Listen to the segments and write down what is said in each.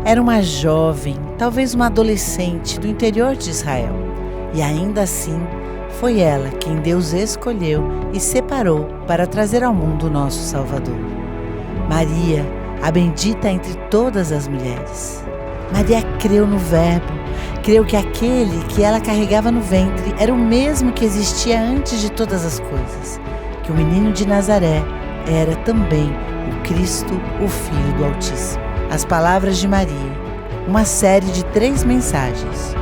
Era uma jovem, talvez uma adolescente do interior de Israel. E ainda assim, foi ela quem Deus escolheu e separou para trazer ao mundo o nosso Salvador. Maria, a bendita entre todas as mulheres. Maria creu no Verbo, creu que aquele que ela carregava no ventre era o mesmo que existia antes de todas as coisas, que o menino de Nazaré era também o Cristo, o Filho do Altíssimo. As palavras de Maria, uma série de 3 mensagens.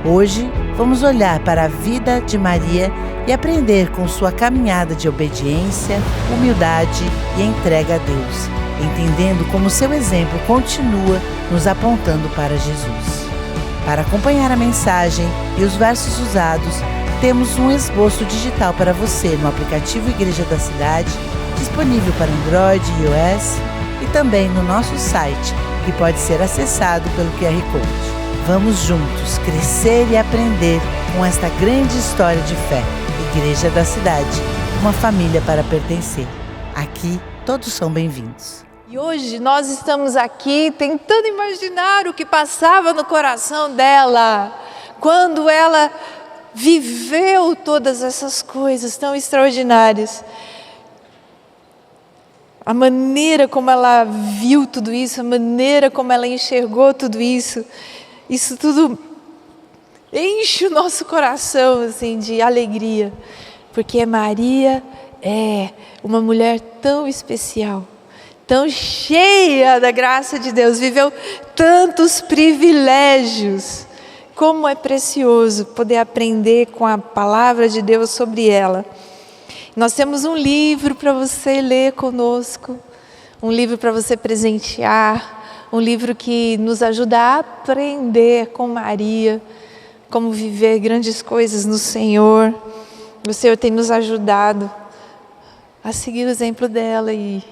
Hoje vamos olhar para a vida de Maria e aprender com sua caminhada de obediência, humildade e entrega a Deus, entendendo como seu exemplo continua nos apontando para Jesus. Para acompanhar a mensagem e os versos usados, temos um esboço digital para você no aplicativo Igreja da Cidade, disponível para Android e iOS, e também no nosso site, que pode ser acessado pelo QR Code. Vamos juntos crescer e aprender com esta grande história de fé. Igreja da Cidade, uma família para pertencer. Aqui, todos são bem-vindos. E hoje nós estamos aqui tentando imaginar o que passava no coração dela, quando ela viveu todas essas coisas tão extraordinárias. A maneira como ela viu tudo isso, a maneira como ela enxergou tudo isso, isso tudo enche o nosso coração assim, de alegria, porque Maria é uma mulher tão especial, tão cheia da graça de Deus, viveu tantos privilégios. Como é precioso poder aprender com a palavra de Deus sobre ela. Nós temos um livro para você ler conosco, um livro para você presentear, um livro que nos ajuda a aprender com Maria, como viver grandes coisas no Senhor. O Senhor tem nos ajudado a seguir o exemplo dela e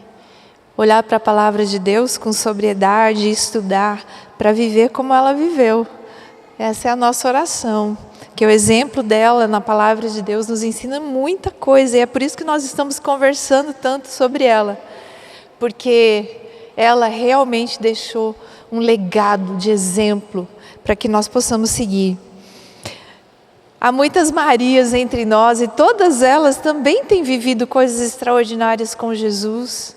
olhar para a palavra de Deus com sobriedade e estudar para viver como ela viveu. Essa é a nossa oração, que o exemplo dela na palavra de Deus nos ensina muita coisa, e é por isso que nós estamos conversando tanto sobre ela, porque ela realmente deixou um legado de exemplo para que nós possamos seguir. Há muitas Marias entre nós e todas elas também têm vivido coisas extraordinárias com Jesus.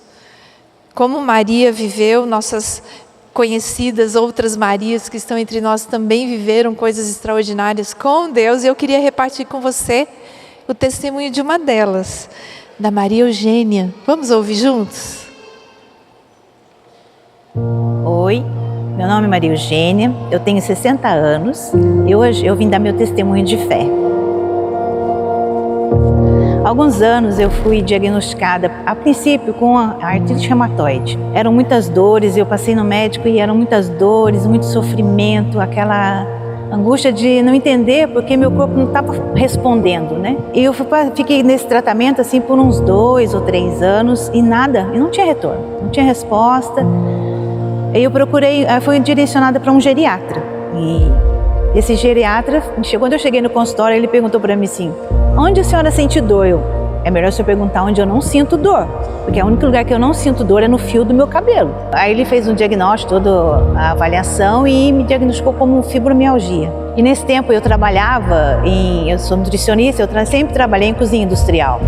Como Maria viveu, nossas conhecidas outras Marias que estão entre nós também viveram coisas extraordinárias com Deus. E eu queria repartir com você o testemunho de uma delas, da Maria Eugênia. Vamos ouvir juntos? Oi, meu nome é Maria Eugênia, eu tenho 60 anos e hoje eu vim dar meu testemunho de fé. Há alguns anos eu fui diagnosticada, a princípio, com a artrite reumatoide. Eram muitas dores, eu passei no médico e eram muitas dores, muito sofrimento, aquela angústia de não entender porque meu corpo não estava respondendo, né? E eu fiquei nesse tratamento assim por uns 2 ou 3 anos e nada, e não tinha retorno, não tinha resposta. Eu procurei, fui direcionada para um geriatra. E esse geriatra, quando eu cheguei no consultório, ele perguntou para mim assim: onde a senhora sente dor? É melhor você perguntar onde eu não sinto dor, porque o único lugar que eu não sinto dor é no fio do meu cabelo. Aí ele fez um diagnóstico, toda a avaliação e me diagnosticou como fibromialgia. E nesse tempo eu trabalhava eu sou nutricionista, eu sempre trabalhei em cozinha industrial.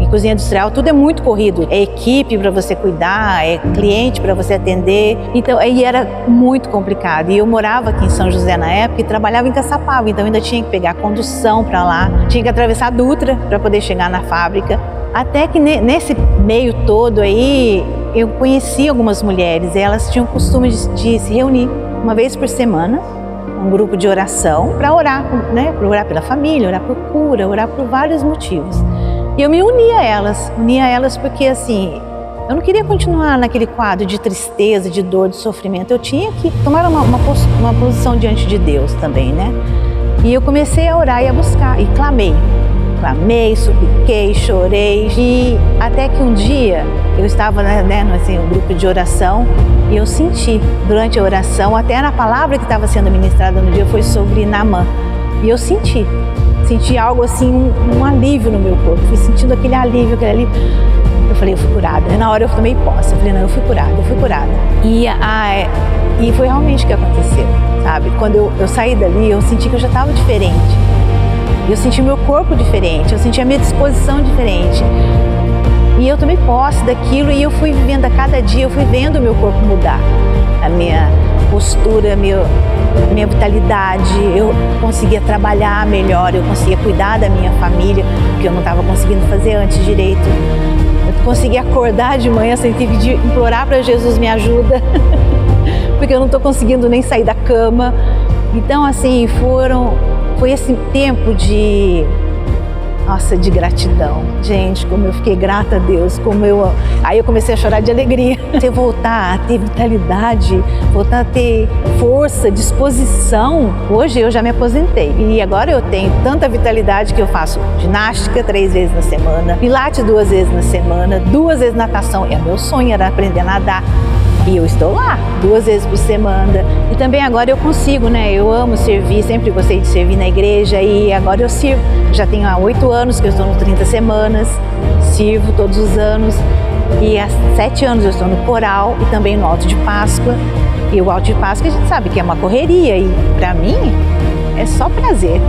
Em cozinha industrial tudo é muito corrido, é equipe para você cuidar, é cliente para você atender, então aí era muito complicado. E eu morava aqui em São José na época e trabalhava em Caçapava, então ainda tinha que pegar a condução para lá, tinha que atravessar a Dutra para poder chegar na fábrica. Até que nesse meio todo aí eu conheci algumas mulheres e elas tinham o costume de se reunir uma vez por semana, um grupo de oração para orar, né? Para orar pela família, orar por cura, orar por vários motivos. E eu me unia a elas porque assim, eu não queria continuar naquele quadro de tristeza, de dor, de sofrimento. Eu tinha que tomar uma posição diante de Deus também, né? E eu comecei a orar e a buscar, e clamei, supliquei, chorei. E até que um dia eu estava no grupo de oração e eu senti, durante a oração, até na palavra que estava sendo ministrada no dia foi sobre Naamã. E eu senti algo assim, um alívio no meu corpo, fui sentindo aquele alívio. Eu falei, eu fui curada. E na hora eu tomei posse, eu falei, não, eu fui curada. E E foi realmente o que aconteceu, sabe? Quando eu saí dali, eu senti que eu já estava diferente. Eu senti meu corpo diferente, eu senti a minha disposição diferente. E eu tomei posse daquilo e eu fui vivendo a cada dia, eu fui vendo o meu corpo mudar. A minha postura, minha vitalidade, eu conseguia trabalhar melhor, eu conseguia cuidar da minha família, que eu não estava conseguindo fazer antes direito. Eu conseguia acordar de manhã sem ter que implorar para Jesus me ajuda, porque eu não estou conseguindo nem sair da cama. Então, assim, foi esse tempo de gratidão. Gente, como eu fiquei grata a Deus, aí eu comecei a chorar de alegria. Você voltar a ter vitalidade, voltar a ter força, disposição. Hoje eu já me aposentei e agora eu tenho tanta vitalidade que eu faço ginástica 3 vezes na semana, pilates 2 vezes na semana, 2 vezes natação. Meu sonho era aprender a nadar. E eu estou lá 2 vezes por semana. E também agora eu consigo, né? Eu amo servir, sempre gostei de servir na igreja e agora eu sirvo. Já tenho há 8 anos que eu estou no 30 semanas, sirvo todos os anos. E há 7 anos eu estou no coral e também no Alto de Páscoa. E o Alto de Páscoa a gente sabe que é uma correria e para mim é só prazer.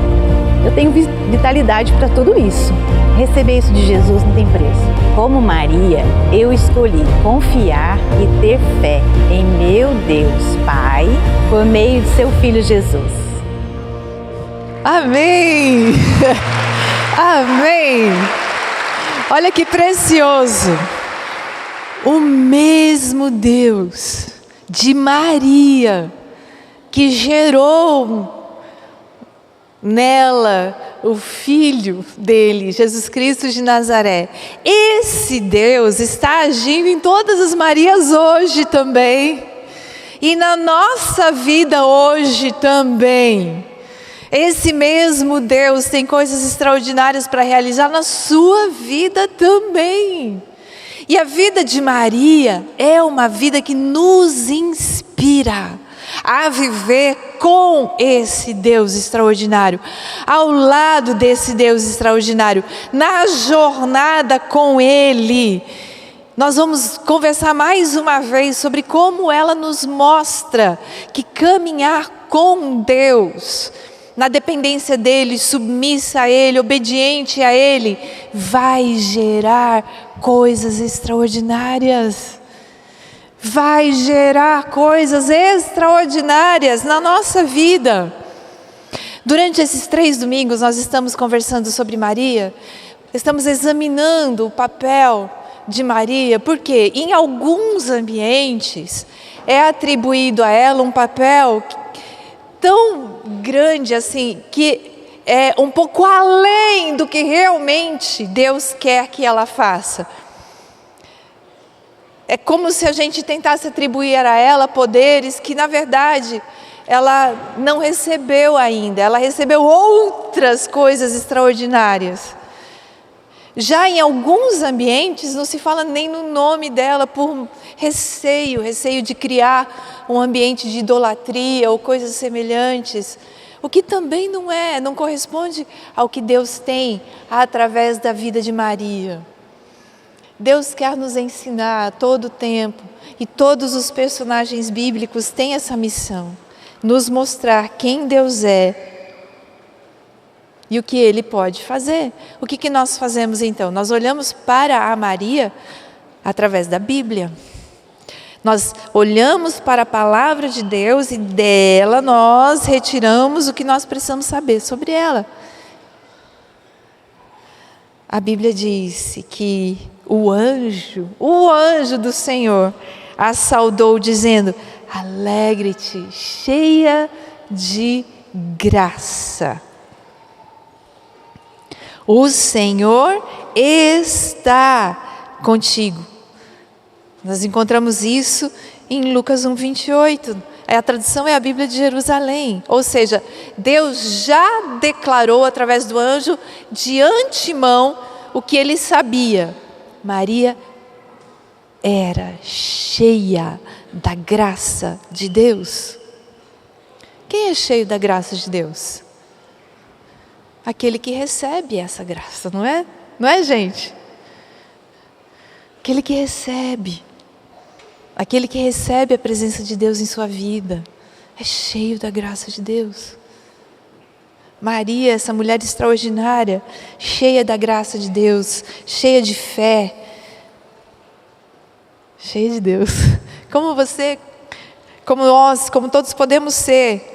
Eu tenho vitalidade para tudo isso. Receber isso de Jesus não tem preço. Como Maria, eu escolhi confiar e ter fé em meu Deus Pai por meio de seu Filho Jesus. Amém! Amém! Olha que precioso! O mesmo Deus de Maria que gerou nela o Filho dele, Jesus Cristo de Nazaré. Esse Deus está agindo em todas as Marias hoje também. E na nossa vida hoje também. Esse mesmo Deus tem coisas extraordinárias para realizar na sua vida também. E a vida de Maria é uma vida que nos inspira a viver com esse Deus extraordinário, ao lado desse Deus extraordinário, na jornada com Ele. Nós vamos conversar mais uma vez sobre como ela nos mostra que caminhar com Deus, na dependência dEle, submissa a Ele, obediente a Ele, vai gerar coisas extraordinárias. Vai gerar coisas extraordinárias na nossa vida. Durante esses 3 domingos nós estamos conversando sobre Maria, estamos examinando o papel de Maria, porque em alguns ambientes é atribuído a ela um papel tão grande assim, que é um pouco além do que realmente Deus quer que ela faça. É como se a gente tentasse atribuir a ela poderes que, na verdade, ela não recebeu ainda. Ela recebeu outras coisas extraordinárias. Já em alguns ambientes, não se fala nem no nome dela por receio de criar um ambiente de idolatria ou coisas semelhantes. O que também não corresponde ao que Deus tem através da vida de Maria. Deus quer nos ensinar a todo tempo, e todos os personagens bíblicos têm essa missão, nos mostrar quem Deus é e o que Ele pode fazer. O que nós fazemos então? Nós olhamos para a Maria através da Bíblia. Nós olhamos para a palavra de Deus e dela nós retiramos o que nós precisamos saber sobre ela. A Bíblia disse que o anjo do Senhor a saudou dizendo: alegre-te, cheia de graça. O Senhor está contigo. Nós encontramos isso em Lucas 1:28. A tradução é a Bíblia de Jerusalém. Ou seja, Deus já declarou através do anjo de antemão o que ele sabia. Maria era cheia da graça de Deus. Quem é cheio da graça de Deus? Aquele que recebe essa graça, não é? Não é, gente? Aquele que recebe. aquele que recebe a presença de Deus em sua vida, é cheio da graça de Deus. Maria, essa mulher extraordinária, cheia da graça de Deus, cheia de fé, cheia de Deus. Como você, como nós, como todos podemos ser.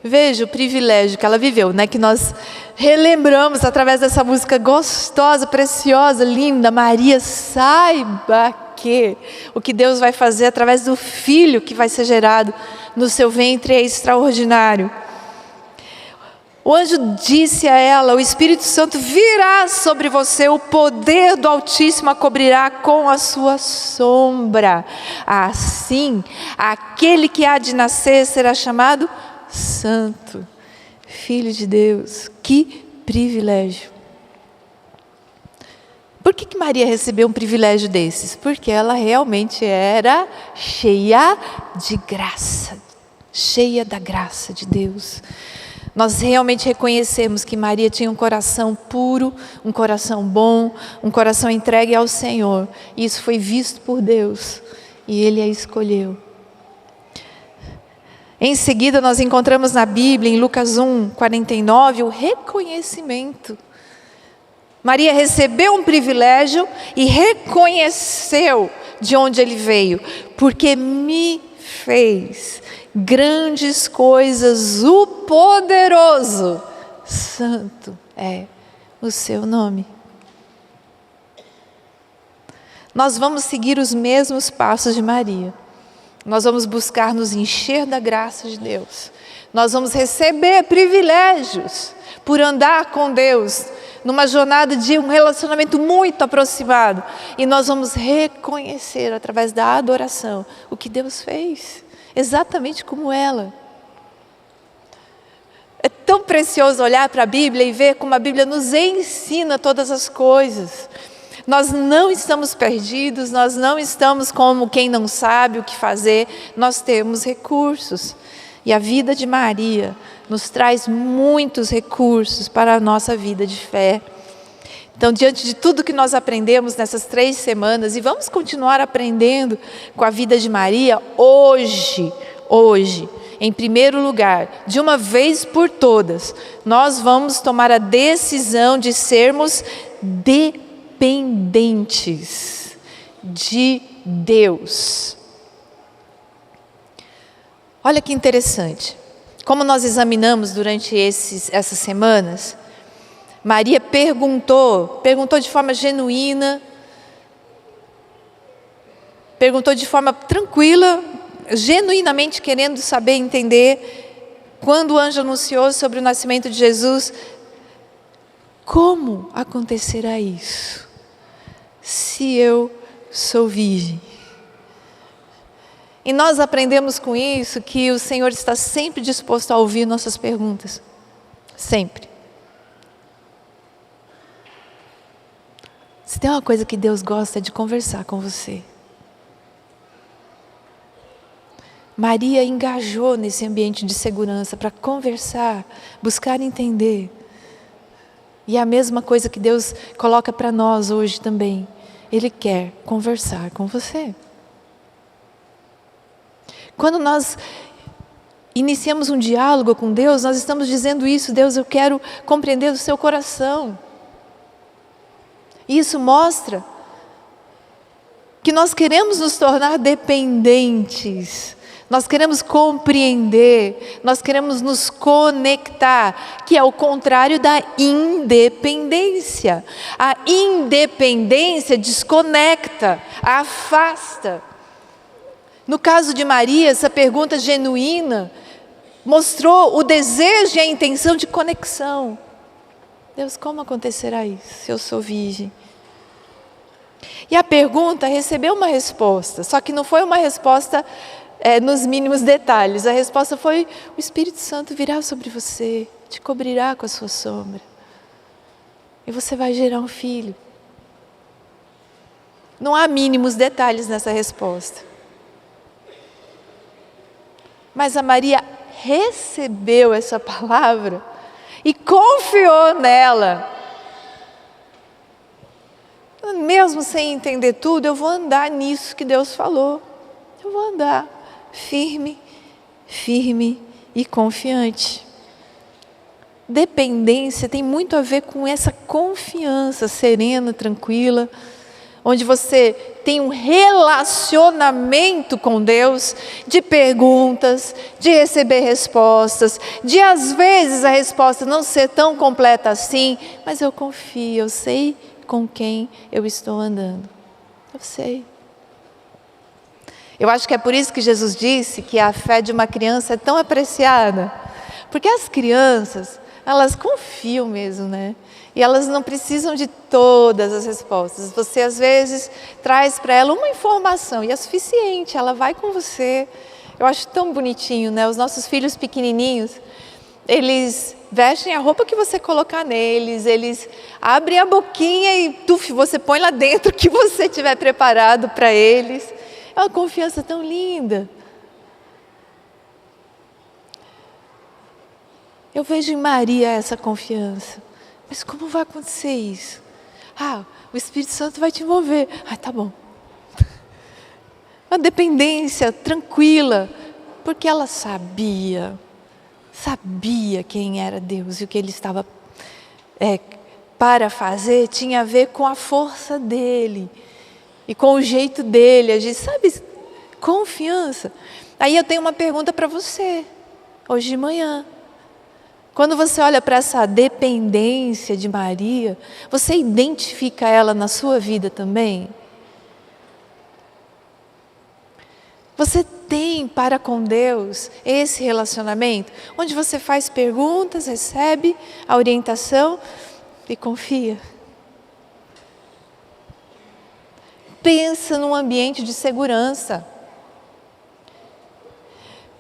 Veja o privilégio que ela viveu, né? Que nós relembramos através dessa música gostosa, preciosa, linda. Maria, saiba que o que Deus vai fazer através do filho que vai ser gerado no seu ventre é extraordinário. O anjo disse a ela: o Espírito Santo virá sobre você, o poder do Altíssimo a cobrirá com a sua sombra. Assim, aquele que há de nascer será chamado Santo, Filho de Deus. Que privilégio! Por que Maria recebeu um privilégio desses? Porque ela realmente era cheia de graça, cheia da graça de Deus. Nós realmente reconhecemos que Maria tinha um coração puro, um coração bom, um coração entregue ao Senhor. E isso foi visto por Deus e Ele a escolheu. Em seguida, nós encontramos na Bíblia, em Lucas 1:49, o reconhecimento. Maria recebeu um privilégio e reconheceu de onde ele veio, porque me fez grandes coisas, o poderoso, santo é o seu nome. Nós vamos seguir os mesmos passos de Maria. Nós vamos buscar nos encher da graça de Deus. Nós vamos receber privilégios por andar com Deus, numa jornada de um relacionamento muito aproximado. E nós vamos reconhecer através da adoração o que Deus fez, exatamente como ela. É tão precioso olhar para a Bíblia e ver como a Bíblia nos ensina todas as coisas. Nós não estamos perdidos, nós não estamos como quem não sabe o que fazer, nós temos recursos. E a vida de Maria nos traz muitos recursos para a nossa vida de fé. Então, diante de tudo que nós aprendemos nessas 3 semanas, e vamos continuar aprendendo com a vida de Maria, hoje, em primeiro lugar, de uma vez por todas, nós vamos tomar a decisão de sermos dependentes de Deus. Olha que interessante, como nós examinamos durante essas semanas, Maria perguntou de forma genuína, perguntou de forma tranquila, genuinamente querendo saber, entender, quando o anjo anunciou sobre o nascimento de Jesus, como acontecerá isso, se eu sou virgem? E nós aprendemos com isso que o Senhor está sempre disposto a ouvir nossas perguntas. Sempre. Se tem uma coisa que Deus gosta é de conversar com você. Maria engajou nesse ambiente de segurança para conversar, buscar entender. E é a mesma coisa que Deus coloca para nós hoje também. Ele quer conversar com você. Quando nós iniciamos um diálogo com Deus, nós estamos dizendo isso: Deus, eu quero compreender o seu coração. Isso mostra que nós queremos nos tornar dependentes, nós queremos compreender, nós queremos nos conectar, que é o contrário da independência. A independência desconecta, afasta. No caso de Maria, essa pergunta genuína mostrou o desejo e a intenção de conexão. Deus, como acontecerá isso se eu sou virgem? E a pergunta recebeu uma resposta, só que não foi uma resposta nos mínimos detalhes. A resposta foi: o Espírito Santo virá sobre você, te cobrirá com a sua sombra, e você vai gerar um filho. Não há mínimos detalhes nessa resposta. Mas a Maria recebeu essa palavra e confiou nela. Mesmo sem entender tudo, eu vou andar nisso que Deus falou. eu vou andar firme, firme e confiante. Dependência tem muito a ver com essa confiança serena, tranquila, onde você tem um relacionamento com Deus, de perguntas, de receber respostas, de às vezes a resposta não ser tão completa assim, mas eu confio, eu sei com quem eu estou andando. Eu sei. Eu acho que é por isso que Jesus disse que a fé de uma criança é tão apreciada, porque as crianças, elas confiam mesmo, né? E elas não precisam de todas as respostas. Você, às vezes, traz para ela uma informação e é suficiente, ela vai com você. Eu acho tão bonitinho, né? Os nossos filhos pequenininhos, eles vestem a roupa que você colocar neles, eles abrem a boquinha e você põe lá dentro o que você tiver preparado para eles. É uma confiança tão linda. Eu vejo em Maria essa confiança. Mas como vai acontecer isso? O Espírito Santo vai te envolver. Tá bom. Uma dependência tranquila, porque ela sabia quem era Deus e o que Ele estava para fazer tinha a ver com a força dEle e com o jeito dEle agir, sabe? Confiança. Aí eu tenho uma pergunta para você, hoje de manhã. Quando você olha para essa dependência de Maria, você identifica ela na sua vida também? Você tem para com Deus esse relacionamento, onde você faz perguntas, recebe a orientação e confia? Pensa num ambiente de segurança.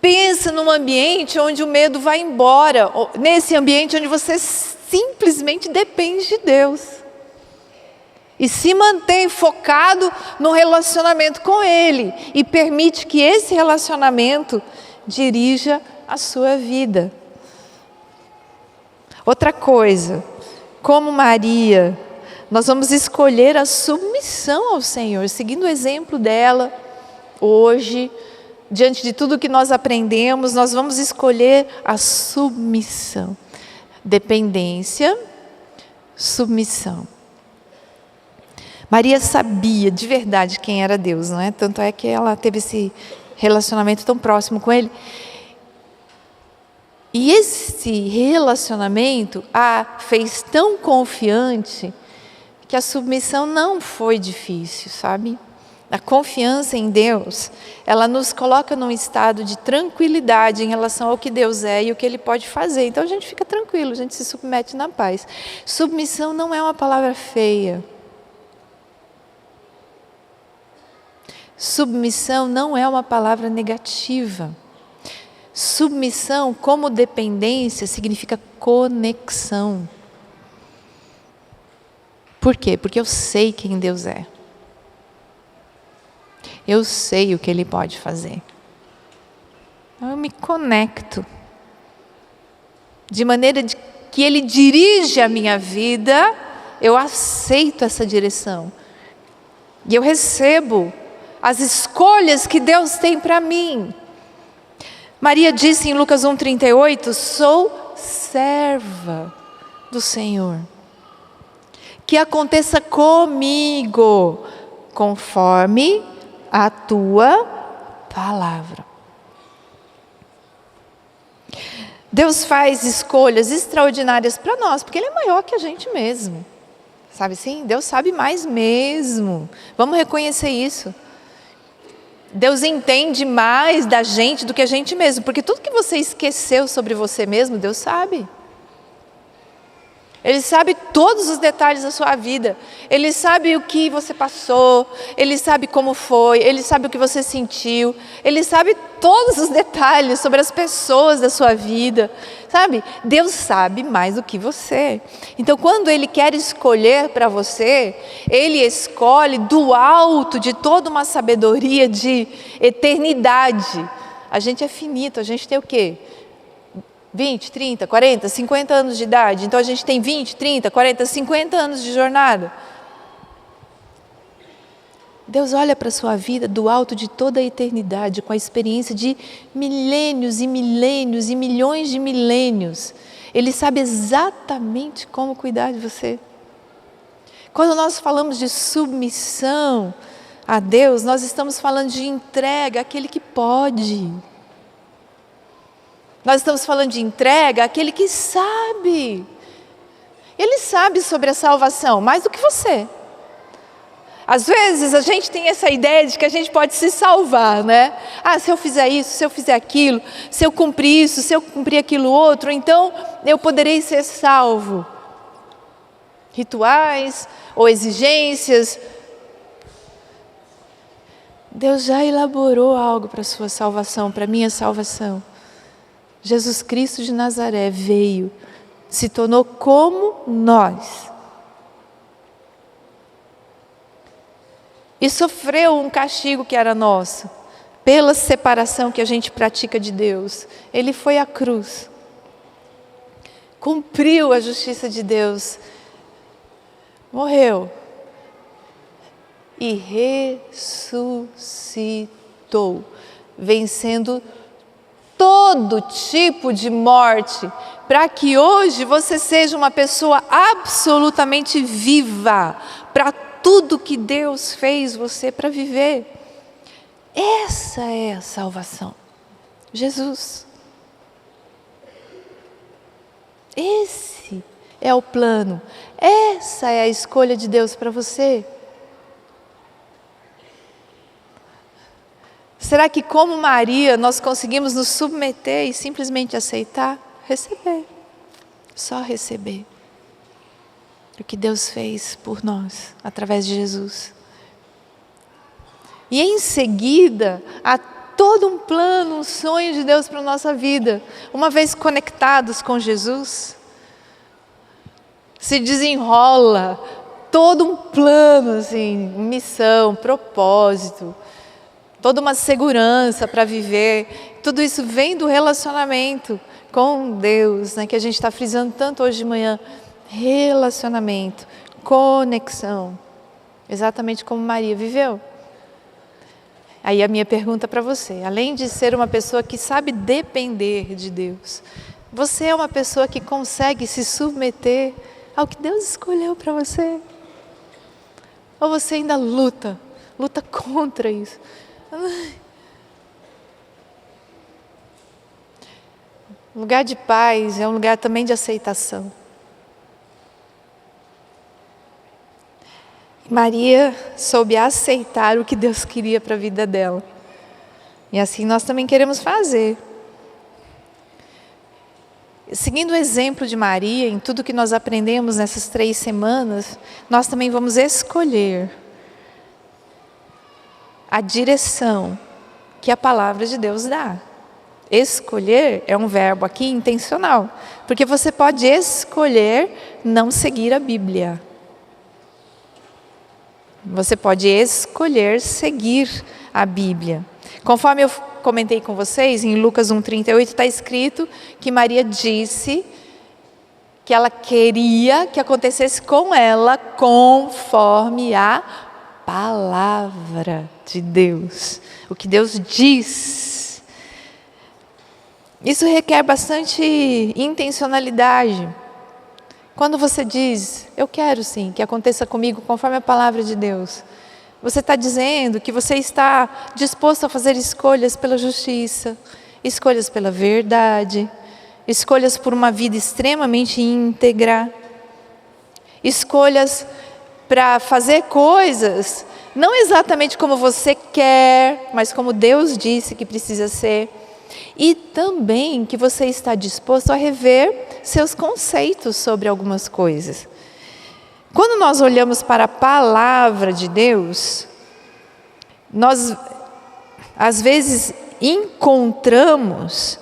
Pensa num ambiente onde o medo vai embora, nesse ambiente onde você simplesmente depende de Deus. E se mantém focado no relacionamento com Ele. E permite que esse relacionamento dirija a sua vida. Outra coisa, como Maria, nós vamos escolher a submissão ao Senhor, seguindo o exemplo dela hoje. Diante de tudo que nós aprendemos, nós vamos escolher a submissão. Dependência, submissão. Maria sabia de verdade quem era Deus, não é? Tanto é que ela teve esse relacionamento tão próximo com Ele. E esse relacionamento a fez tão confiante que a submissão não foi difícil, sabe? A confiança em Deus, ela nos coloca num estado de tranquilidade em relação ao que Deus é e o que Ele pode fazer. Então a gente fica tranquilo, a gente se submete na paz. Submissão não é uma palavra feia. Submissão não é uma palavra negativa. Submissão, como dependência, significa conexão. Por quê? Porque eu sei quem Deus é. Eu sei o que Ele pode fazer. Eu me conecto. De maneira que Ele dirige a minha vida, eu aceito essa direção. E eu recebo as escolhas que Deus tem para mim. Maria disse em Lucas 1,38, sou serva do Senhor. Que aconteça comigo, conforme a tua palavra. Deus faz escolhas extraordinárias para nós, porque Ele é maior que a gente mesmo. Sabe assim? Deus sabe mais mesmo. Vamos reconhecer isso. Deus entende mais da gente do que a gente mesmo, porque tudo que você esqueceu sobre você mesmo, Deus sabe. Ele sabe todos os detalhes da sua vida. Ele sabe o que você passou. Ele sabe como foi. Ele sabe o que você sentiu. Ele sabe todos os detalhes sobre as pessoas da sua vida. Sabe? Deus sabe mais do que você. Então, quando Ele quer escolher para você, Ele escolhe do alto de toda uma sabedoria de eternidade. A gente é finito. A gente tem o quê? 20, 30, 40, 50 anos de idade. Então a gente tem 20, 30, 40, 50 anos de jornada. Deus olha para a sua vida do alto de toda a eternidade, com a experiência de milênios e milênios e milhões de milênios. Ele sabe exatamente como cuidar de você. Quando nós falamos de submissão a Deus, nós estamos falando de entrega àquele que pode. Nós estamos falando de entrega àquele que sabe. Ele sabe sobre a salvação, mais do que você. Às vezes a gente tem essa ideia de que a gente pode se salvar, né? Se eu fizer isso, se eu fizer aquilo, se eu cumprir isso, se eu cumprir aquilo outro, então eu poderei ser salvo. Rituais ou exigências. Deus já elaborou algo para a sua salvação, para a minha salvação. Jesus Cristo de Nazaré veio, se tornou como nós. E sofreu um castigo que era nosso, pela separação que a gente pratica de Deus. Ele foi à cruz, cumpriu a justiça de Deus, morreu e ressuscitou, vencendo todo tipo de morte, para que hoje você seja uma pessoa absolutamente viva, para tudo que Deus fez você para viver. Essa é a salvação. Jesus. Esse é o plano. Essa é a escolha de Deus para você. Será que, como Maria, nós conseguimos nos submeter e simplesmente aceitar? Receber. Só receber o que Deus fez por nós, através de Jesus. E em seguida, há todo um plano, um sonho de Deus para a nossa vida. Uma vez conectados com Jesus, se desenrola todo um plano, assim, missão, propósito, toda uma segurança para viver. Tudo isso vem do relacionamento com Deus, né, que a gente está frisando tanto hoje de manhã. Relacionamento, conexão, exatamente como Maria viveu. Aí a minha pergunta para você, além de ser uma pessoa que sabe depender de Deus, você é uma pessoa que consegue se submeter ao que Deus escolheu para você? Ou você ainda luta contra isso? Um lugar de paz é um lugar também de aceitação. Maria soube aceitar o que Deus queria para a vida dela. E assim nós também queremos fazer. Seguindo o exemplo de Maria, em tudo que nós aprendemos nessas 3 semanas, nós também vamos escolher a direção que a palavra de Deus dá. Escolher é um verbo aqui intencional, porque você pode escolher não seguir a Bíblia. Você pode escolher seguir a Bíblia. Conforme eu comentei com vocês, em Lucas 1,38 está escrito que Maria disse que ela queria que acontecesse com ela conforme a palavra de Deus. O que Deus diz. Isso requer bastante intencionalidade. Quando você diz, eu quero sim que aconteça comigo conforme a palavra de Deus, você está dizendo que você está disposto a fazer escolhas pela justiça, escolhas pela verdade, escolhas por uma vida extremamente íntegra, escolhas para fazer coisas, não exatamente como você quer, mas como Deus disse que precisa ser. E também que você está disposto a rever seus conceitos sobre algumas coisas. Quando nós olhamos para a palavra de Deus, nós às vezes encontramos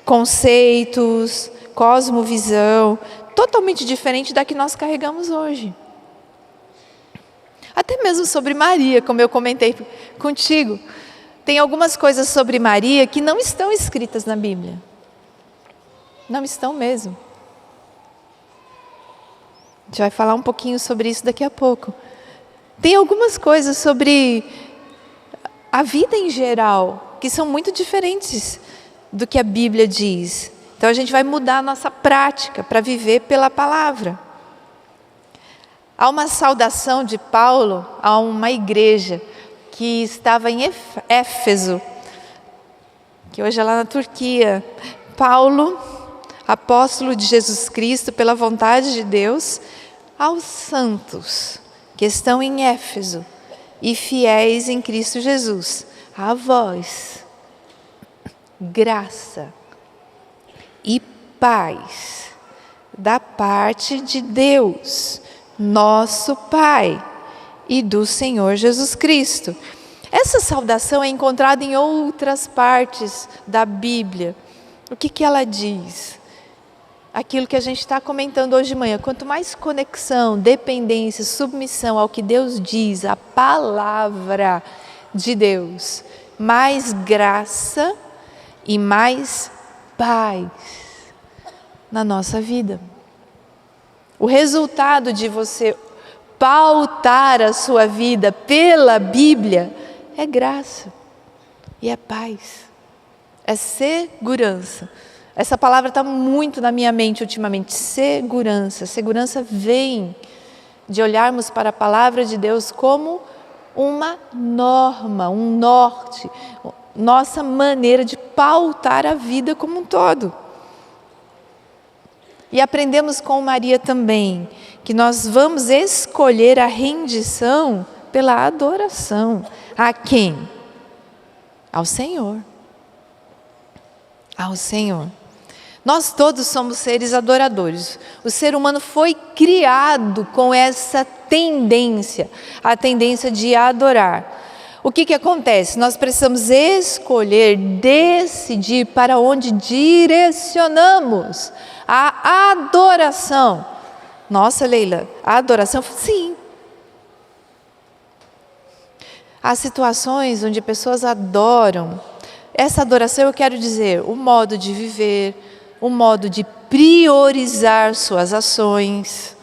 conceitos, cosmovisão, totalmente diferente da que nós carregamos hoje. Até mesmo sobre Maria, como eu comentei contigo. Tem algumas coisas sobre Maria que não estão escritas na Bíblia. Não estão mesmo. A gente vai falar um pouquinho sobre isso daqui a pouco. Tem algumas coisas sobre a vida em geral que são muito diferentes do que a Bíblia diz. Então a gente vai mudar a nossa prática para viver pela palavra. Há uma saudação de Paulo a uma igreja que estava em Éfeso, que hoje é lá na Turquia. Paulo, apóstolo de Jesus Cristo, pela vontade de Deus, aos santos que estão em Éfeso e fiéis em Cristo Jesus. A vós, graça e paz da parte de Deus, nosso Pai, e do Senhor Jesus Cristo. Essa saudação é encontrada em outras partes da Bíblia. O que ela diz? Aquilo que a gente está comentando hoje de manhã. Quanto mais conexão, dependência, submissão ao que Deus diz, a palavra de Deus, mais graça e mais paz na nossa vida. O resultado de você pautar a sua vida pela Bíblia é graça e é paz, é segurança. Essa palavra está muito na minha mente ultimamente, segurança. Segurança vem de olharmos para a palavra de Deus como uma norma, um norte, nossa maneira de pautar a vida como um todo. E aprendemos com Maria também, que nós vamos escolher a rendição pela adoração. A quem? Ao Senhor. Ao Senhor. Nós todos somos seres adoradores. O ser humano foi criado com essa tendência, a tendência de adorar. O que acontece? Nós precisamos escolher, decidir para onde direcionamos a adoração. Nossa, Leila, a adoração? Sim. Há situações onde pessoas adoram. Essa adoração, eu quero dizer, o modo de viver, o modo de priorizar suas ações,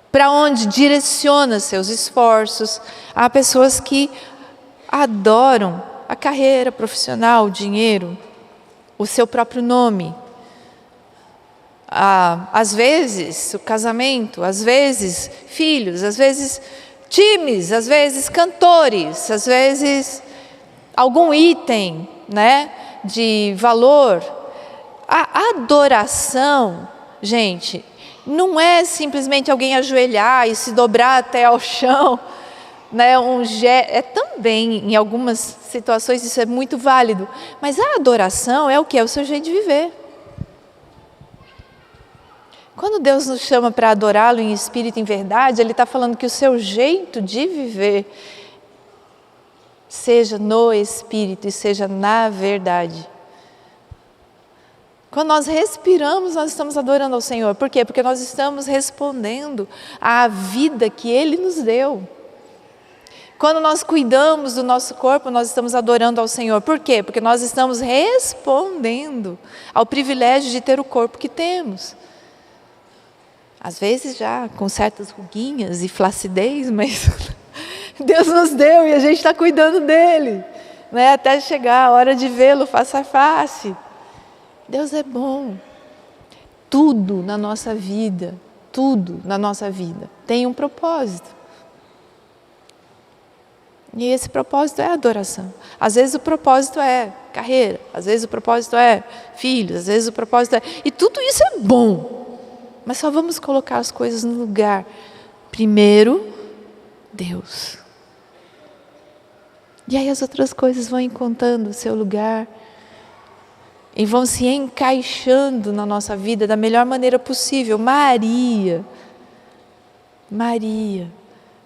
para onde direciona seus esforços. Há pessoas que adoram a carreira profissional, o dinheiro, o seu próprio nome. Às vezes o casamento, às vezes filhos, às vezes times, às vezes cantores, às vezes algum item, né, de valor. A adoração, gente, não é simplesmente alguém ajoelhar e se dobrar até ao chão, né, é também, em algumas situações isso é muito válido, mas a adoração é o que? É o seu jeito de viver. Quando Deus nos chama para adorá-lo em espírito e em verdade, Ele está falando que o seu jeito de viver seja no espírito e seja na verdade. Quando nós respiramos, nós estamos adorando ao Senhor. Por quê? Porque nós estamos respondendo à vida que Ele nos deu. Quando nós cuidamos do nosso corpo, nós estamos adorando ao Senhor. Por quê? Porque nós estamos respondendo ao privilégio de ter o corpo que temos. Às vezes já com certas ruguinhas e flacidez, mas Deus nos deu e a gente está cuidando dele, né? Até chegar a hora de vê-lo face a face. Deus é bom. Tudo na nossa vida tem um propósito. E esse propósito é a adoração. Às vezes o propósito é carreira, às vezes o propósito é filhos, às vezes o propósito é... E tudo isso é bom. Mas só vamos colocar as coisas no lugar. Primeiro, Deus. E aí as outras coisas vão encontrando o seu lugar e vão se encaixando na nossa vida da melhor maneira possível. Maria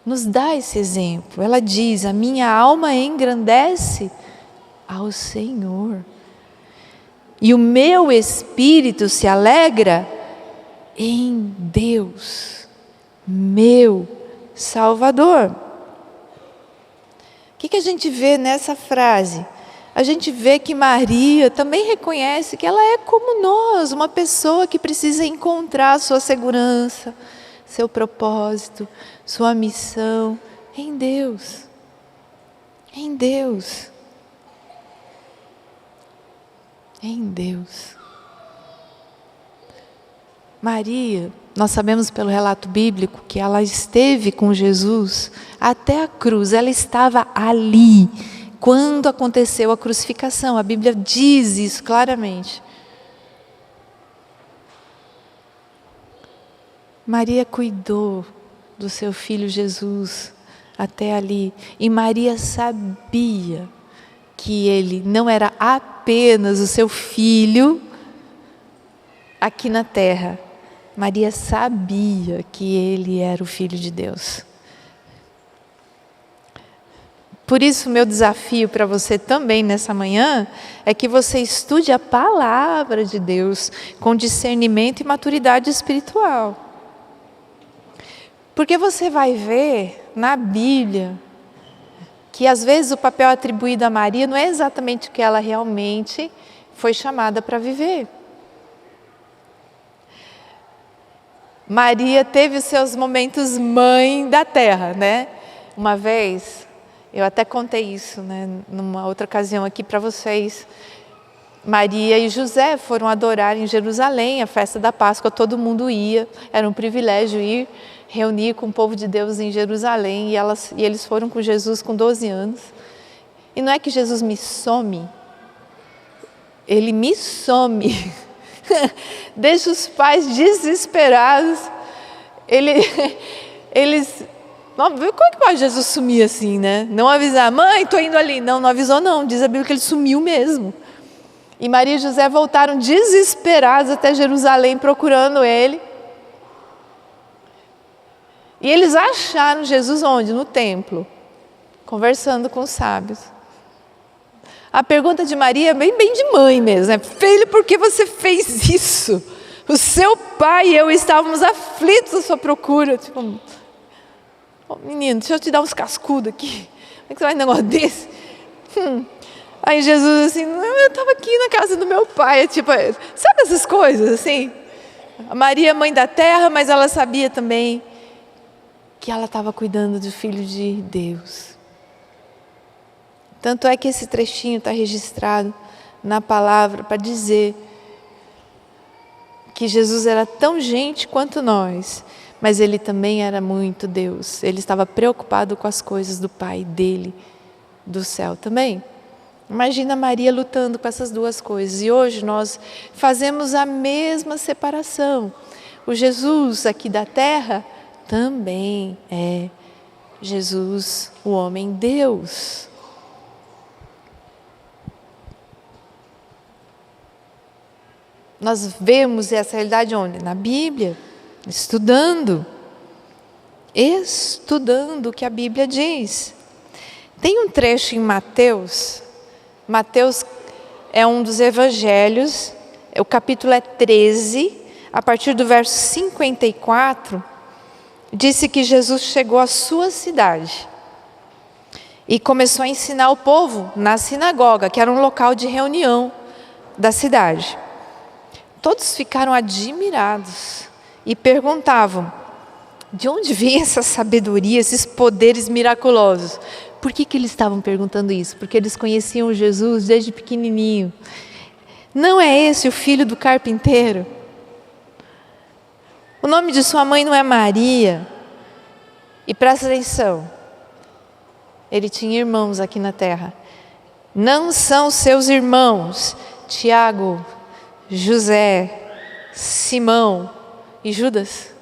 nos dá esse exemplo. Ela diz: a minha alma engrandece ao Senhor, e o meu espírito se alegra em Deus, meu Salvador. O que a gente vê nessa frase? A gente vê que Maria também reconhece que ela é como nós, uma pessoa que precisa encontrar sua segurança, seu propósito, sua missão em Deus. Em Deus. Em Deus. Maria, nós sabemos pelo relato bíblico que ela esteve com Jesus até a cruz, ela estava ali quando aconteceu a crucificação, a Bíblia diz isso claramente. Maria cuidou do seu filho Jesus até ali, e Maria sabia que ele não era apenas o seu filho aqui na terra. Maria sabia que ele era o Filho de Deus. Por isso, meu desafio para você também nessa manhã é que você estude a palavra de Deus com discernimento e maturidade espiritual. Porque você vai ver na Bíblia que às vezes o papel atribuído a Maria não é exatamente o que ela realmente foi chamada para viver. Maria teve os seus momentos mãe da terra, né? Uma vez, eu até contei isso, né, numa outra ocasião aqui para vocês. Maria e José foram adorar em Jerusalém, a festa da Páscoa, todo mundo ia, era um privilégio ir reunir com o povo de Deus em Jerusalém, e eles foram com Jesus com 12 anos. E não é que Jesus me some, ele me some. Deixa os pais desesperados. Eles como é que pode Jesus sumir assim, né? Não avisar, mãe, estou indo ali. Não avisou não, diz a Bíblia que ele sumiu mesmo. E Maria e José voltaram desesperados até Jerusalém procurando ele. E eles acharam Jesus onde? No templo, conversando com os sábios. A pergunta de Maria é bem de mãe mesmo, né? Filho, por que você fez isso? O seu pai e eu estávamos aflitos à sua procura. Tipo, oh, menino, deixa eu te dar uns cascudos aqui. Como é que você vai um negócio desse? Aí Jesus assim, eu estava aqui na casa do meu pai. Tipo, sabe essas coisas assim? A Maria é mãe da terra, mas ela sabia também que ela estava cuidando do Filho de Deus. Tanto é que esse trechinho está registrado na palavra para dizer que Jesus era tão gente quanto nós, mas ele também era muito Deus. Ele estava preocupado com as coisas do Pai dele, do céu também. Imagina Maria lutando com essas duas coisas. E hoje nós fazemos a mesma separação. O Jesus aqui da terra também é Jesus, o homem Deus. Nós vemos essa realidade onde? Na Bíblia, estudando o que a Bíblia diz. Tem um trecho em Mateus é um dos evangelhos, o capítulo é 13, a partir do verso 54, disse que Jesus chegou à sua cidade e começou a ensinar o povo na sinagoga, que era um local de reunião da cidade. Todos ficaram admirados e perguntavam, de onde vem essa sabedoria, esses poderes miraculosos? Por que eles estavam perguntando isso? Porque eles conheciam Jesus desde pequenininho. Não é esse o filho do carpinteiro? O nome de sua mãe não é Maria? E presta atenção, ele tinha irmãos aqui na terra. Não são seus irmãos Tiago, José, Simão e Judas?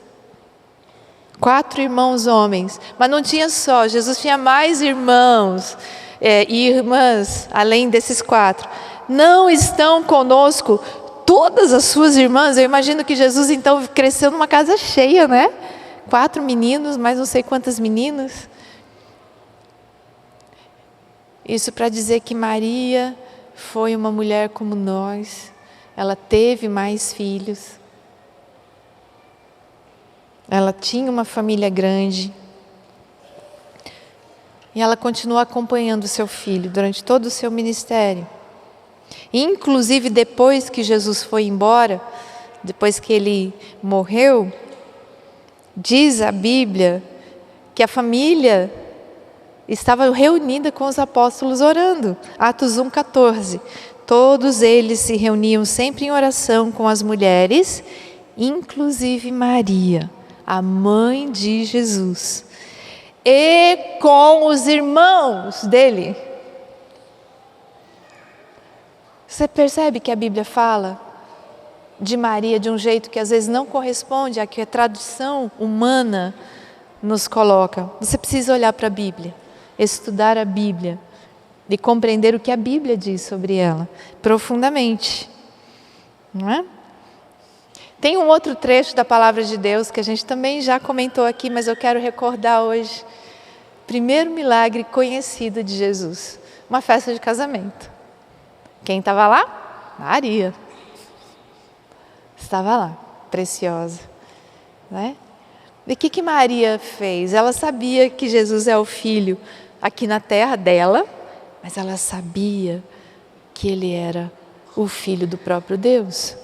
4 irmãos homens, mas não tinha só, Jesus tinha mais irmãos e irmãs, além desses 4. Não estão conosco todas as suas irmãs? Eu imagino que Jesus então cresceu numa casa cheia, né? 4 meninos, mais não sei quantas meninas. Isso para dizer que Maria foi uma mulher como nós. Ela teve mais filhos. Ela tinha uma família grande. E ela continuou acompanhando o seu filho durante todo o seu ministério. Inclusive depois que Jesus foi embora, depois que ele morreu, diz a Bíblia que a família estava reunida com os apóstolos orando. Atos 1:14. Todos eles se reuniam sempre em oração com as mulheres, inclusive Maria, a mãe de Jesus, e com os irmãos dele. Você percebe que a Bíblia fala de Maria de um jeito que às vezes não corresponde à que a tradição humana nos coloca? Você precisa olhar para a Bíblia, estudar a Bíblia e compreender o que a Bíblia diz sobre ela profundamente, não é? Tem um outro trecho da palavra de Deus que a gente também já comentou aqui, mas eu quero recordar hoje. Primeiro milagre conhecido de Jesus, uma festa de casamento. Quem estava lá? Maria. Estava lá, preciosa, né? E o que Maria fez? Ela sabia que Jesus é o filho aqui na terra dela, mas ela sabia que ele era o filho do próprio Deus.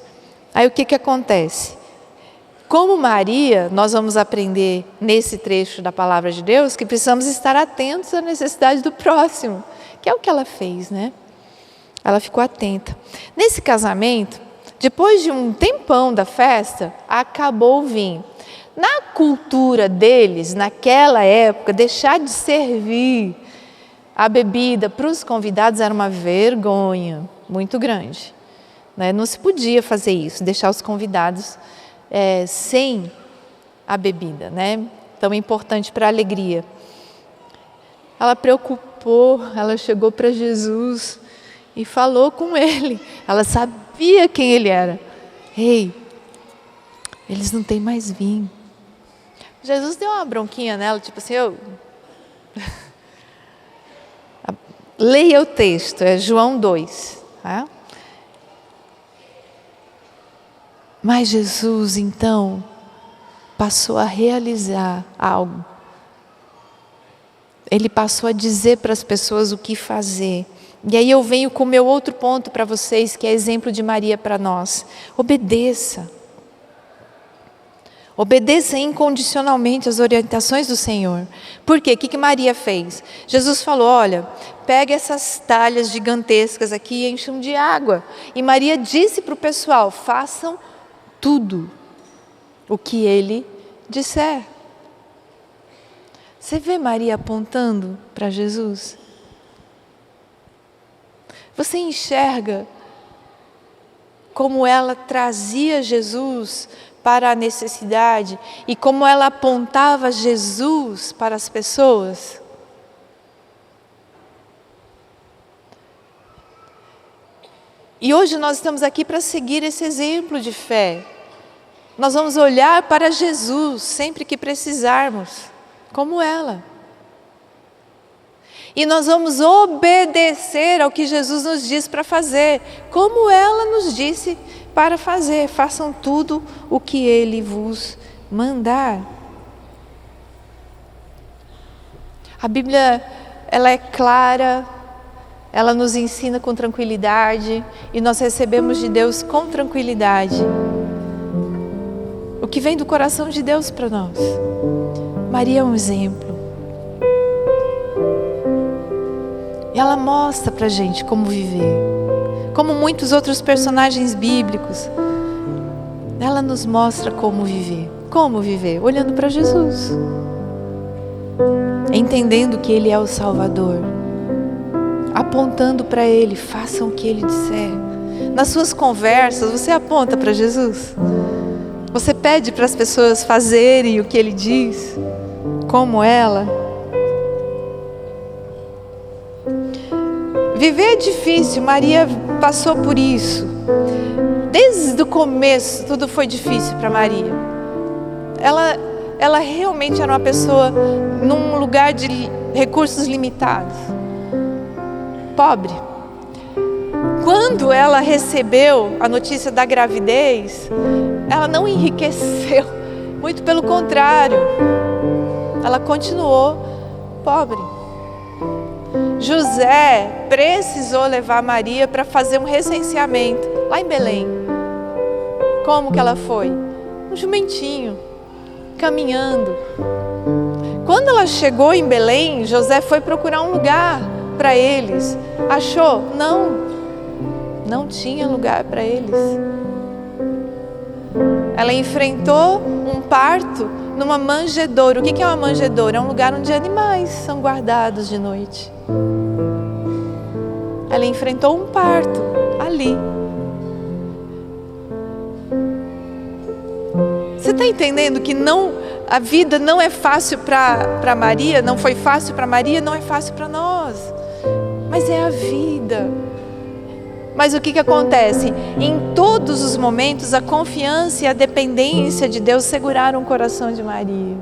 Aí o que acontece? Como Maria, nós vamos aprender nesse trecho da palavra de Deus que precisamos estar atentos à necessidade do próximo, que é o que ela fez, né? Ela ficou atenta. Nesse casamento, depois de um tempão da festa, acabou o vinho. Na cultura deles, naquela época, deixar de servir a bebida para os convidados era uma vergonha muito grande, né? Não se podia fazer isso, deixar os convidados sem a bebida, né? Tão importante para a alegria. Ela preocupou, ela chegou para Jesus e falou com ele. Ela sabia quem ele era. Ei, eles não têm mais vinho. Jesus deu uma bronquinha nela, tipo assim, leia o texto, é João 2. Tá? Mas Jesus, então, passou a realizar algo. Ele passou a dizer para as pessoas o que fazer. E aí eu venho com o meu outro ponto para vocês, que é exemplo de Maria para nós. Obedeça. Obedeça incondicionalmente às orientações do Senhor. Por quê? O que Maria fez? Jesus falou, olha, pega essas talhas gigantescas aqui e enchem de água. E Maria disse para o pessoal, façam tudo o que ele disser. Você vê Maria apontando para Jesus? Você enxerga como ela trazia Jesus para a necessidade e como ela apontava Jesus para as pessoas? E hoje nós estamos aqui para seguir esse exemplo de fé. Nós vamos olhar para Jesus sempre que precisarmos, como ela. E nós vamos obedecer ao que Jesus nos diz para fazer, como ela nos disse para fazer. Façam tudo o que Ele vos mandar. A Bíblia, ela é clara, ela nos ensina com tranquilidade e nós recebemos de Deus com tranquilidade o que vem do coração de Deus para nós. Maria é um exemplo. E ela mostra para a gente como viver. Como muitos outros personagens bíblicos, ela nos mostra como viver. Como viver? Olhando para Jesus. Entendendo que Ele é o Salvador. Apontando para Ele, façam o que Ele disser. Nas suas conversas, você aponta para Jesus? Você pede para as pessoas fazerem o que Ele diz? Como ela? Viver é difícil, Maria passou por isso. Desde o começo, tudo foi difícil para Maria. Ela realmente era uma pessoa num lugar de recursos limitados. Pobre. Quando ela recebeu a notícia da gravidez, ela não enriqueceu, muito pelo contrário, ela continuou pobre. José precisou levar Maria para fazer um recenseamento lá em Belém. Como que ela foi? Um jumentinho, caminhando. Quando ela chegou em Belém, José foi procurar um lugar para eles. Achou? Não tinha lugar para eles. Ela enfrentou um parto numa manjedoura. O que é uma manjedoura? É um lugar onde animais são guardados de noite. Ela enfrentou um parto ali. Você está entendendo que a vida não é fácil para Maria, não foi fácil para Maria, não é fácil para nós. Mas é a vida. Mas o que acontece? Em todos os momentos, a confiança e a dependência de Deus seguraram o coração de Maria.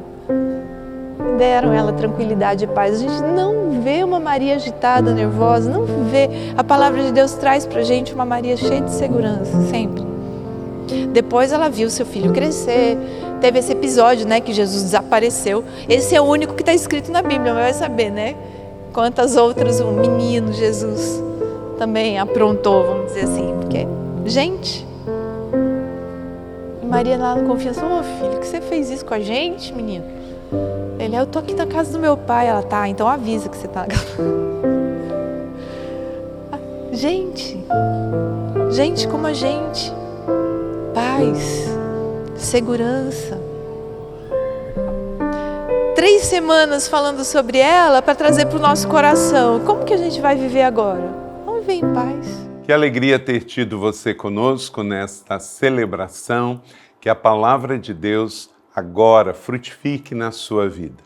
Deram ela tranquilidade e paz. A gente não vê uma Maria agitada, nervosa, não vê. A palavra de Deus traz para a gente uma Maria cheia de segurança, sempre. Depois ela viu seu filho crescer, teve esse episódio, né, que Jesus desapareceu. Esse é o único que está escrito na Bíblia, mas vai saber, né? Quantas outras o menino Jesus também aprontou, vamos dizer assim, porque, gente, Maria lá no confiança, filho, que você fez isso com a gente, menino? Ele, eu tô aqui na casa do meu pai. Ela, tá, então avisa que você tá na casa. Gente como a gente, paz, segurança. 3 semanas falando sobre ela para trazer para o nosso coração. Como que a gente vai viver agora? Vamos viver em paz. Que alegria ter tido você conosco nesta celebração, que a palavra de Deus agora frutifique na sua vida.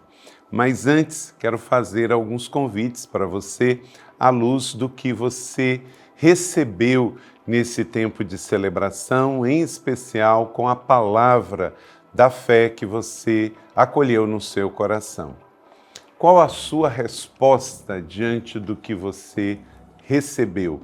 Mas antes, quero fazer alguns convites para você à luz do que você recebeu nesse tempo de celebração, em especial com a palavra da fé que você acolheu no seu coração. Qual a sua resposta diante do que você recebeu?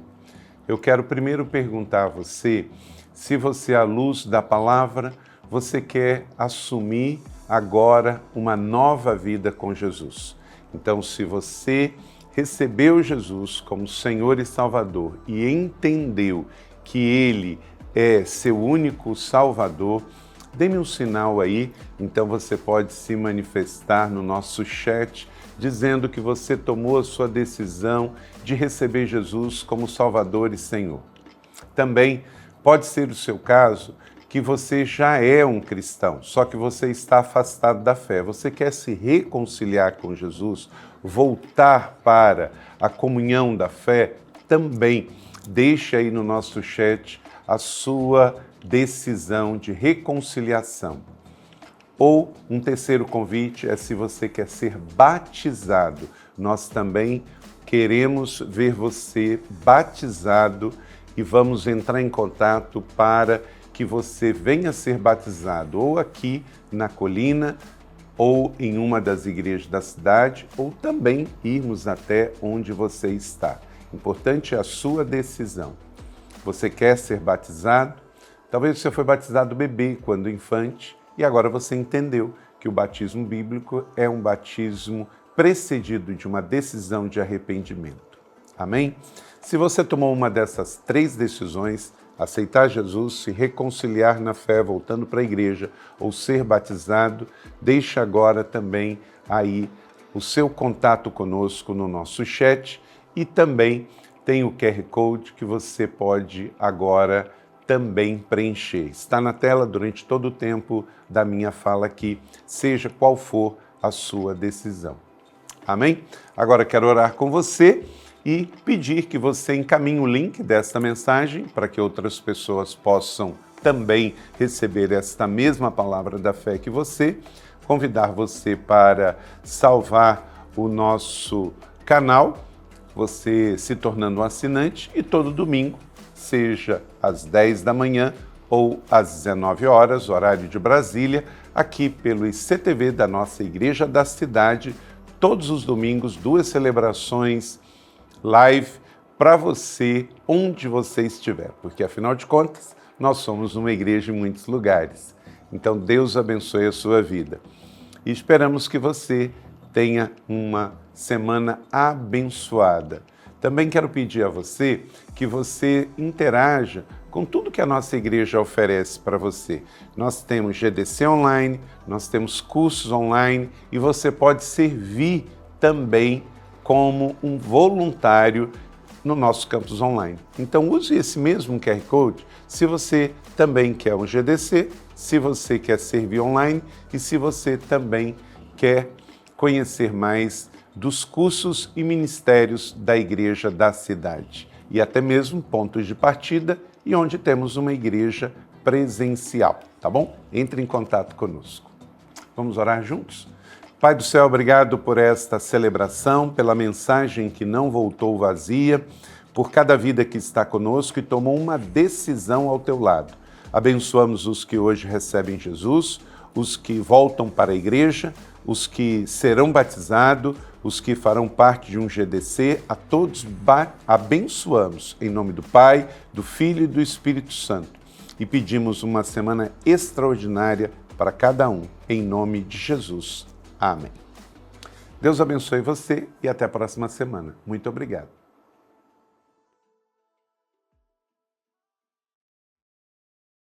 Eu quero primeiro perguntar a você se você, à luz da palavra, você quer assumir agora uma nova vida com Jesus. Então, se você recebeu Jesus como Senhor e Salvador e entendeu que Ele é seu único Salvador, dê-me um sinal aí, então você pode se manifestar no nosso chat, dizendo que você tomou a sua decisão de receber Jesus como Salvador e Senhor. Também pode ser o seu caso que você já é um cristão, só que você está afastado da fé. Você quer se reconciliar com Jesus, voltar para a comunhão da fé? Também deixe aí no nosso chat a sua decisão de reconciliação. Ou um terceiro convite é se você quer ser batizado. Nós também queremos ver você batizado e vamos entrar em contato para que você venha ser batizado ou aqui na colina ou em uma das igrejas da cidade ou também irmos até onde você está. Importante é a sua decisão. Você quer ser batizado? Talvez você foi batizado bebê quando infante e agora você entendeu que o batismo bíblico é um batismo precedido de uma decisão de arrependimento. Amém? Se você tomou uma dessas 3 decisões, aceitar Jesus, se reconciliar na fé, voltando para a igreja, ou ser batizado, deixe agora também aí o seu contato conosco no nosso chat e também tem o QR Code que você pode agora também preencher. Está na tela durante todo o tempo da minha fala aqui, seja qual for a sua decisão. Amém? Agora quero orar com você e pedir que você encaminhe o link desta mensagem para que outras pessoas possam também receber esta mesma palavra da fé que você, convidar você para salvar o nosso canal, você se tornando um assinante e todo domingo, seja às 10 da manhã ou às 19 horas, horário de Brasília, aqui pelo ICTV da nossa Igreja da Cidade, todos os domingos, 2 celebrações live para você, onde você estiver, porque afinal de contas, nós somos uma igreja em muitos lugares. Então, Deus abençoe a sua vida. E esperamos que você tenha uma semana abençoada. Também quero pedir a você que você interaja com tudo que a nossa igreja oferece para você. Nós temos GDC online, nós temos cursos online e você pode servir também como um voluntário no nosso campus online. Então use esse mesmo QR Code se você também quer um GDC, se você quer servir online e se você também quer conhecer mais dos cursos e ministérios da igreja da cidade e até mesmo pontos de partida e onde temos uma igreja presencial, tá bom? Entre em contato conosco. Vamos orar juntos? Pai do céu, obrigado por esta celebração, pela mensagem que não voltou vazia, por cada vida que está conosco e tomou uma decisão ao teu lado. Abençoamos os que hoje recebem Jesus, os que voltam para a igreja, os que serão batizados, os que farão parte de um GDC, a todos abençoamos em nome do Pai, do Filho e do Espírito Santo. E pedimos uma semana extraordinária para cada um, em nome de Jesus. Amém. Deus abençoe você e até a próxima semana. Muito obrigado.